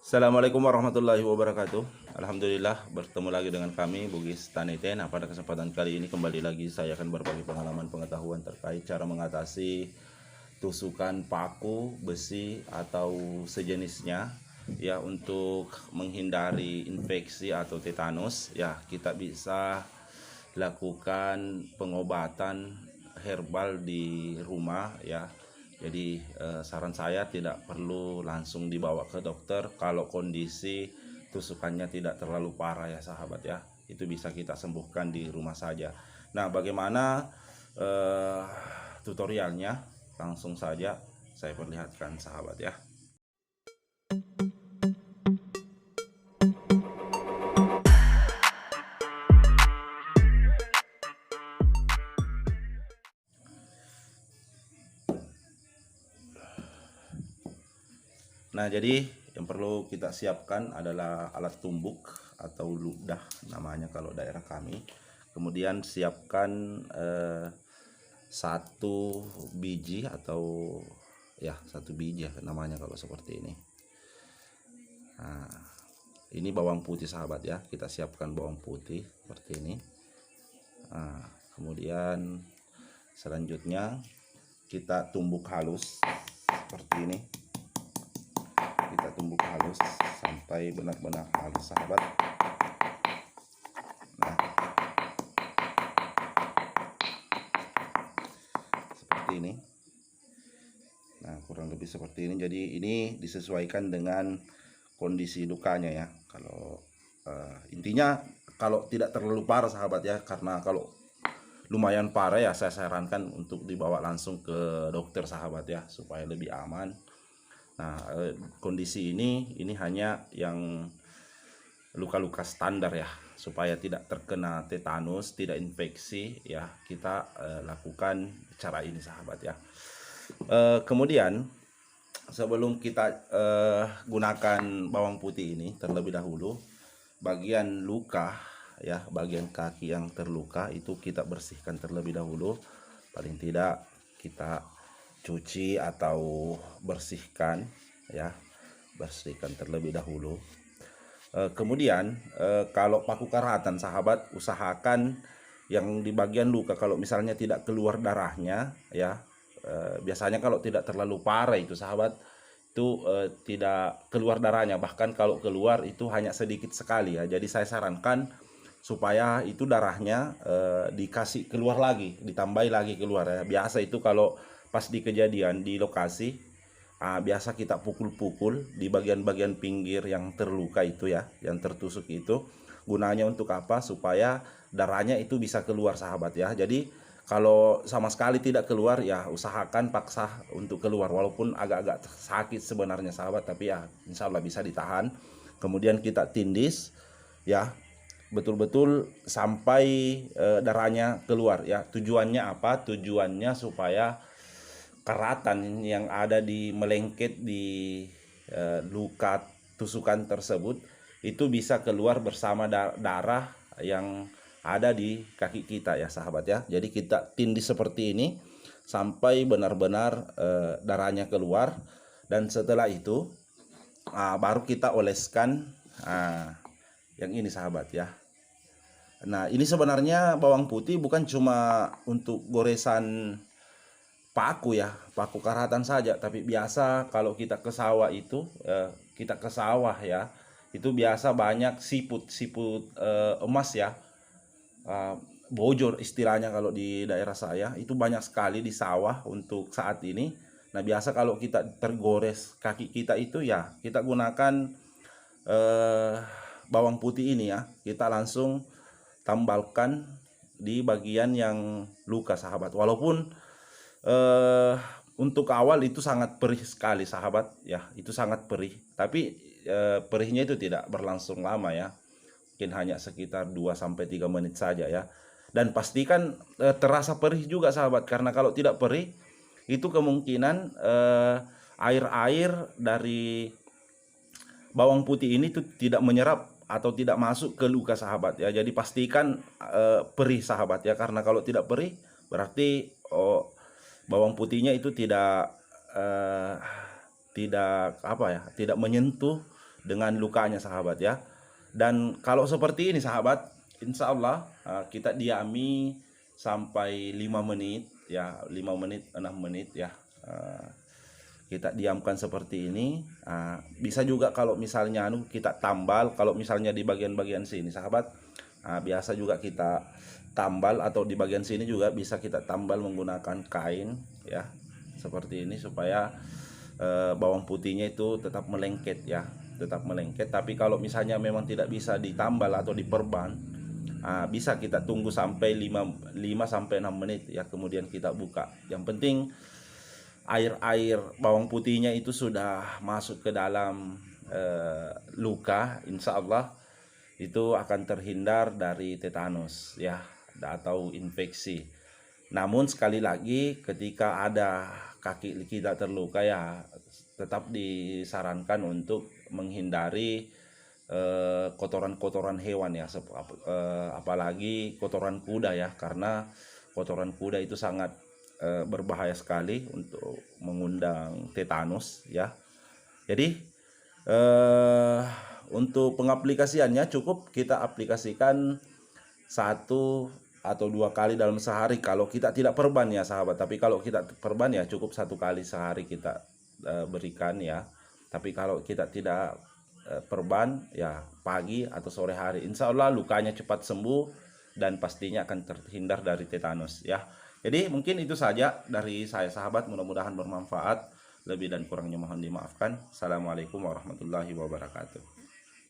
Assalamualaikum warahmatullahi wabarakatuh. Alhamdulillah bertemu lagi dengan kami Bugis Taniten. Nah, pada kesempatan kali ini kembali lagi saya akan berbagi pengalaman pengetahuan terkait cara mengatasi tusukan paku, besi atau sejenisnya ya untuk menghindari infeksi atau tetanus. Ya, kita bisa lakukan pengobatan herbal di rumah ya. Jadi saran saya tidak perlu langsung dibawa ke dokter kalau kondisi tusukannya tidak terlalu parah ya sahabat ya. Itu bisa kita sembuhkan di rumah saja. Nah, bagaimana eh, tutorialnya? Langsung saja saya perlihatkan sahabat ya. Nah, jadi yang perlu kita siapkan adalah alat tumbuk atau ludah namanya kalau daerah kami. Kemudian siapkan satu biji atau ya satu biji ya namanya kalau seperti ini. Nah, ini bawang putih sahabat ya. Kita siapkan bawang putih seperti ini. Nah, kemudian selanjutnya kita tumbuk halus seperti ini. Kita tumbuk halus sampai benar-benar halus sahabat. Nah, seperti ini. Nah, kurang lebih seperti ini. Jadi ini disesuaikan dengan kondisi lukanya ya. Kalau intinya kalau tidak terlalu parah sahabat ya, karena kalau lumayan parah ya saya sarankan untuk dibawa langsung ke dokter sahabat ya supaya lebih aman. Nah, kondisi ini hanya yang luka-luka standar ya, supaya tidak terkena tetanus, tidak infeksi ya, kita lakukan cara ini sahabat ya. Kemudian sebelum kita gunakan bawang putih ini terlebih dahulu, bagian luka ya, bagian kaki yang terluka itu kita bersihkan terlebih dahulu. Paling tidak kita cuci atau bersihkan ya, bersihkan terlebih dahulu. Kemudian kalau paku karatan sahabat, usahakan yang di bagian luka kalau misalnya tidak keluar darahnya ya, biasanya kalau tidak terlalu parah itu sahabat itu tidak keluar darahnya, bahkan kalau keluar itu hanya sedikit sekali ya. Jadi saya sarankan supaya itu darahnya dikasih keluar lagi, ditambahi lagi keluar ya. Biasa itu kalau pas di kejadian di lokasi, biasa kita pukul-pukul di bagian-bagian pinggir yang terluka itu ya, yang tertusuk itu. Gunanya untuk apa? Supaya darahnya itu bisa keluar sahabat ya. Jadi kalau sama sekali tidak keluar ya usahakan paksa untuk keluar, walaupun agak-agak sakit sebenarnya sahabat, tapi ya insya Allah bisa ditahan. Kemudian kita tindis ya, betul-betul sampai darahnya keluar ya. Tujuannya apa? Tujuannya supaya karatan yang ada di melengket di luka tusukan tersebut itu bisa keluar bersama darah yang ada di kaki kita ya sahabat ya. Jadi kita tindih seperti ini sampai benar-benar darahnya keluar, dan setelah itu baru kita oleskan yang ini sahabat ya. Nah, ini sebenarnya bawang putih bukan cuma untuk goresan paku ya, paku karatan saja, tapi biasa kalau kita ke sawah itu kita ke sawah ya, itu biasa banyak siput emas ya, eh, bojor istilahnya kalau di daerah saya, itu banyak sekali di sawah untuk saat ini. Nah, biasa kalau kita tergores kaki kita itu ya, kita gunakan eh, bawang putih ini ya, kita langsung tambalkan di bagian yang luka sahabat. Walaupun eh, untuk awal itu sangat perih sekali sahabat ya, itu sangat perih, tapi perihnya itu tidak berlangsung lama ya, mungkin hanya sekitar 2 sampai 3 menit saja ya. Dan pastikan terasa perih juga sahabat, karena kalau tidak perih itu kemungkinan air-air dari bawang putih ini tuh tidak menyerap atau tidak masuk ke luka sahabat ya. Jadi pastikan perih sahabat ya, karena kalau tidak perih berarti bawang putihnya itu tidak apa ya, tidak menyentuh dengan lukanya sahabat ya. Dan kalau seperti ini sahabat, insya Allah kita diami sampai 5 menit ya, 5 menit 6 menit ya. Kita diamkan seperti ini. Bisa juga kalau misalnya kita tambal, kalau misalnya di bagian-bagian sini sahabat, biasa juga kita tambal, atau di bagian sini juga bisa kita tambal menggunakan kain ya, seperti ini, supaya bawang putihnya itu tetap melengket ya, tetap melengket. Tapi kalau misalnya memang tidak bisa ditambal atau diperban, bisa kita tunggu sampai 5 sampai 6 menit ya, kemudian kita buka. Yang penting air bawang putihnya itu sudah masuk ke dalam luka, insya Allah itu akan terhindar dari tetanus ya, atau infeksi. Namun sekali lagi, ketika ada kaki kita terluka ya, tetap disarankan untuk menghindari kotoran-kotoran hewan ya, apalagi kotoran kuda ya, karena kotoran kuda itu sangat berbahaya sekali untuk mengundang tetanus ya. Jadi untuk pengaplikasiannya cukup kita aplikasikan 1 atau 2 kali dalam sehari kalau kita tidak perban ya sahabat. Tapi kalau kita perban ya cukup 1 kali sehari kita berikan ya. Tapi kalau kita tidak perban ya pagi atau sore hari, insya Allah lukanya cepat sembuh dan pastinya akan terhindar dari tetanus ya. Jadi mungkin itu saja dari saya sahabat, mudah-mudahan bermanfaat. Lebih dan kurangnya mohon dimaafkan. Assalamualaikum warahmatullahi wabarakatuh.